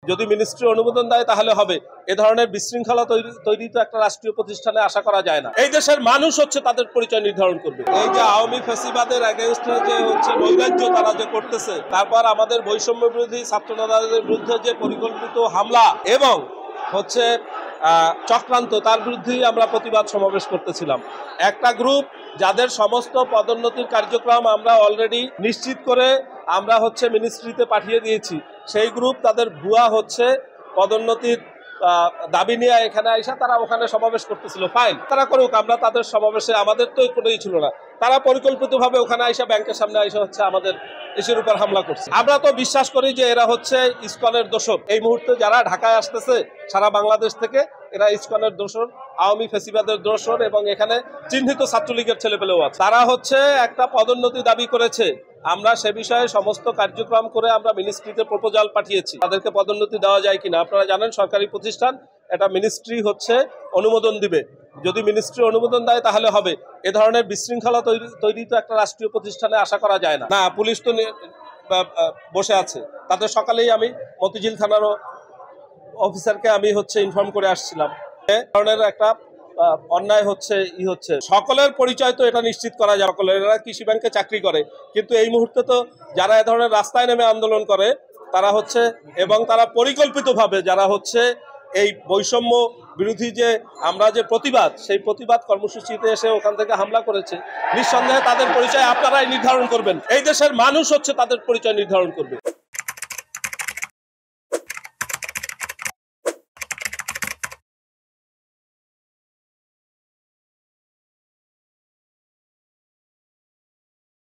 যদি মিনিস্ট্রি অনুমোদন দেয় তাহলে হবে। এ ধরনের বিশৃঙ্খলা তৈরি তো একটা রাষ্ট্রীয় প্রতিষ্ঠানে আশা করা যায় না। এই দেশের মানুষ হচ্ছে তাদের পরিচয় নির্ধারণ করবে। এই যে আওয়ামী ফ্যাসিবাদের এগেইনস্টে যে হচ্ছে নৈরাজ্য তারা যে করতেছে, তারপর আমাদের বৈষম্য বিরোধী ছাত্র নেতাদের বিরুদ্ধে যে পরিকল্পিত হামলা এবং হচ্ছে চক্রান্ত, তার বিরুদ্ধেই আমরা প্রতিবাদ সমাবেশ করতেছিলাম। একটা গ্রুপ যাদের সমস্ত পদোন্নতির কার্যক্রম আমরা অলরেডি নিশ্চিত করে আমরা হচ্ছে মিনিস্ট্রিতে পাঠিয়ে দিয়েছি, সেই গ্রুপ তাদের ভুয়া হচ্ছে পদোন্নতির দাবি নিয়ে এখানে আইসা তারা ওখানে সমাবেশ করতেছিল। ফাইন, তারা করুক, আমরা তাদের সমাবেশে, আমাদের তো কোনোই ছিল না। তারা পরিকল্পিতভাবে ওখানে আইসা ব্যাংকের সামনে আইসা হচ্ছে আমাদের দেশের উপর হামলা করছে। আমরা তো বিশ্বাস করি যে এরা হচ্ছে ইসকনের দোসর। এই মুহূর্তে যারা ঢাকায় আসতেছে সারা বাংলাদেশ থেকে, এরা ইসকনের দোসর, আওয়ামী ফ্যাসিবাদের দোসর, এবং এখানে চিহ্নিত ছাত্রলীগের ছেলেপেলেও আছে। তারা হচ্ছে একটা পদোন্নতি দাবি করেছে, আমরা সে বিষয়ে সমস্ত কার্যক্রম করে আমরা মিনিস্ট্রিতে প্রপোজাল পাঠিয়েছি তাদেরকে পদোন্নতি দেওয়া যায় কিনা। আপনারা জানেন সরকারি প্রতিষ্ঠান, এটা মিনিস্ট্রি হচ্ছে অনুমোদন দিবে। যদি মিনিস্ট্রি অনুমোদন দেয় তাহলে হবে। এ ধরনের বিশৃঙ্খলা তৈরি তো একটা রাষ্ট্রীয় প্রতিষ্ঠানে আশা করা যায় না। না, পুলিশ তো বসে আছে। তাদের সকালেই আমি মতিঝিল থানারও অফিসারকে আমি হচ্ছে ইনফর্ম করে আসছিলাম। এ ধরনের একটা অন্যায় হচ্ছে সকলের পরিচয় তো এটা নিশ্চিত করা যায়। এরা কৃষি ব্যাংকে চাকরি করে, কিন্তু এই মুহূর্তে তো যারা এ ধরনের রাস্তায় নেমে আন্দোলন করে তারা হচ্ছে, এবং তারা পরিকল্পিতভাবে যারা হচ্ছে এই বৈষম্য বিরোধী যে আমরা যে প্রতিবাদ, সেই প্রতিবাদ কর্মসূচিতে এসে ওখান থেকে হামলা করেছে, নিঃসন্দেহে তাদের পরিচয় আপনারাই নির্ধারণ করবেন। এই দেশের মানুষ হচ্ছে তাদের পরিচয় নির্ধারণ করবে।